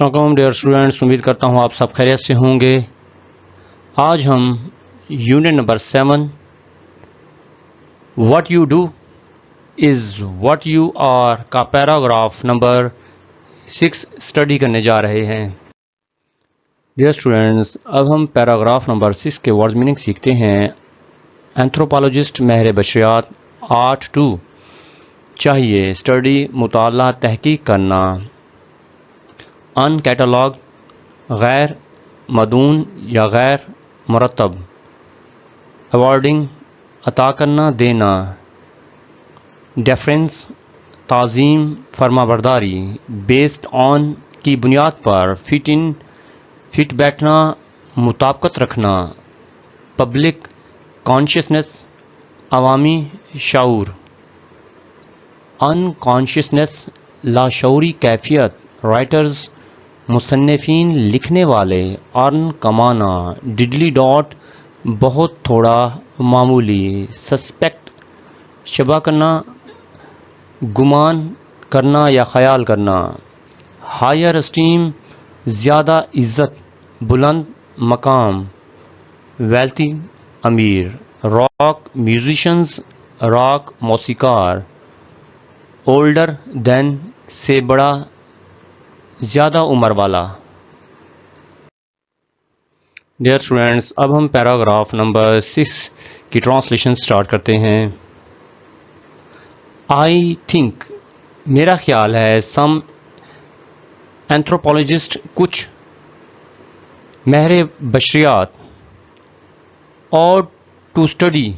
السلام علیکم dear students, امید کرتا ہوں آپ سب خیریت سے ہوں گے۔ آج ہم unit number 7 what you do is what you are کا پیراگراف نمبر 6 اسٹڈی کرنے جا رہے ہیں۔ ڈیئر اسٹوڈینٹس، اب ہم پیراگراف نمبر 6 کے ورڈ میننگ سیکھتے ہیں۔ اینتھروپولوجسٹ ماہر بشریات 8(2) چاہیے اسٹڈی مطالعہ تحقیق کرنا۔ ان کیٹالاگ غیر مدون یا غیر مرتب۔ ایوارڈنگ عطا کرنا دینا۔ ڈیفرنس تعظیم فرما برداری۔ بیسڈ آن کی بنیاد پر۔ فٹ بیٹھنا مطابقت رکھنا۔ پبلک کانشیسنس عوامی شعور۔ ان کانشیسنس لاشعوری کیفیت۔ رائٹرز مصنفین لکھنے والے۔ ارن کمانا۔ ڈڈلی ڈاٹ بہت تھوڑا معمولی۔ سسپیکٹ شبہ کرنا گمان کرنا یا خیال کرنا۔ ہائر اسٹیم زیادہ عزت بلند مقام۔ ویلتھی امیر۔ راک میوزیشنز راک موسیقار۔ اولڈر دین سے بڑا زیادہ عمر والا۔ ڈیئر اسٹوڈینٹس، اب ہم پیراگراف نمبر 6 کی ٹرانسلیشن سٹارٹ کرتے ہیں۔ آئی تھنک میرا خیال ہے، سم اینتھروپولوجسٹ کچھ ماہر بشریات اور ٹو اسٹڈی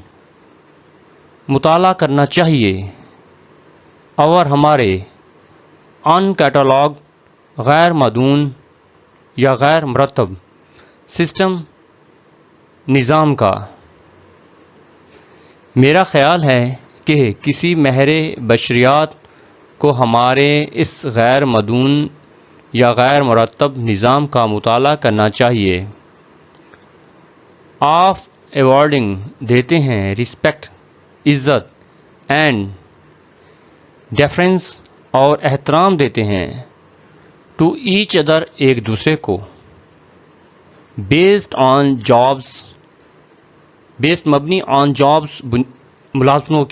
مطالعہ کرنا چاہیے، اور ہمارے ان کیٹالاگ غیر مدون یا غیر مرتب سسٹم نظام کا۔ میرا خیال ہے کہ کسی ماہر بشریات کو ہمارے اس غیر مدون یا غیر مرتب نظام کا مطالعہ کرنا چاہیے۔ آف ایوارڈنگ دیتے ہیں، رسپیکٹ عزت، اینڈ ڈیفرنس اور احترام دیتے ہیں، ٹو ایچ ادر ایک دوسرے کو۔ بیسڈ مبنی آن جابس ملازمتوں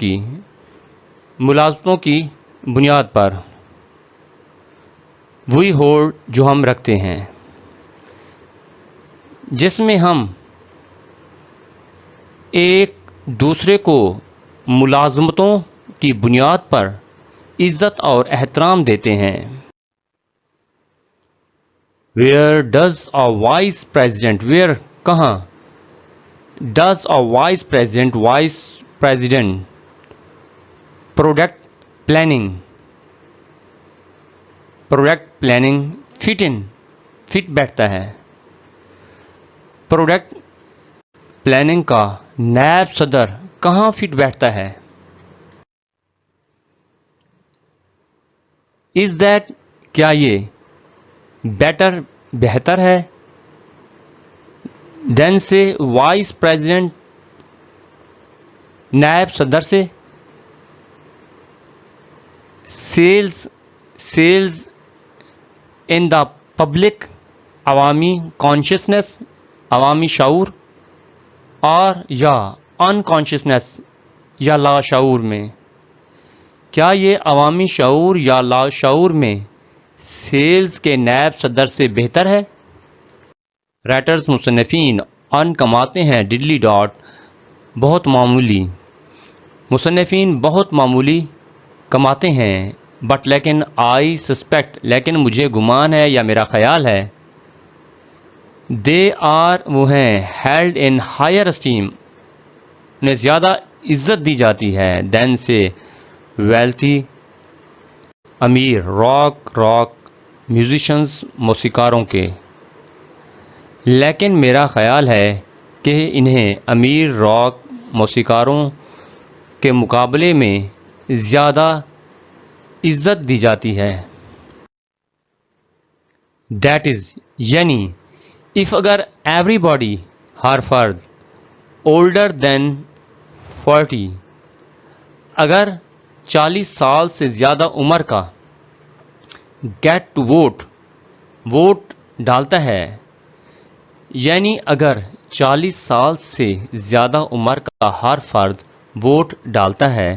کی بنیاد پر۔ وی ہولڈ جو ہم رکھتے ہیں، جس میں ہم ایک دوسرے کو ملازمتوں کی بنیاد پر عزت اور احترام دیتے ہیں۔ Where does a vice president where کہاں does a vice president product planning fit بیٹھتا ہے۔ پروڈکٹ پلاننگ کا نائب صدر کہاں فٹ بیٹھتا ہے؟ Is that کیا یہ بیٹر بہتر ہے دین سے وائس پریزیڈنٹ نائب صدر سے؟ سیلز ان دا پبلک عوامی کانشیسنس عوامی شعور، اور یا ان کانشیسنس یا لاشعور میں؟ کیا یہ عوامی شعور یا لاشعور میں سیلز کے نائب صدر سے بہتر ہے؟ رائٹرز مصنفین ارن کماتے ہیں، ڈڈلی ڈاٹ بہت معمولی۔ مصنفین بہت معمولی کماتے ہیں، بٹ لیکن آئی سسپیکٹ لیکن مجھے گمان ہے یا میرا خیال ہے، دے آر وہ ہیں، ہیلڈ ان ہائر اسٹیم انہیں زیادہ عزت دی جاتی ہے، دین سے ویلتھی امیر، راک میوزیشنز موسیقاروں کے۔ لیکن میرا خیال ہے کہ انہیں امیر راک موسیقاروں کے مقابلے میں زیادہ عزت دی جاتی ہے۔ دیٹ از یعنی if اگر ایوری باڈی ہر فرد اولڈر دین 40 اگر 40 سال سے زیادہ عمر کا گیٹ ٹو ووٹ ووٹ ڈالتا ہے، یعنی اگر 40 سال سے زیادہ عمر کا ہر فرد ووٹ ڈالتا ہے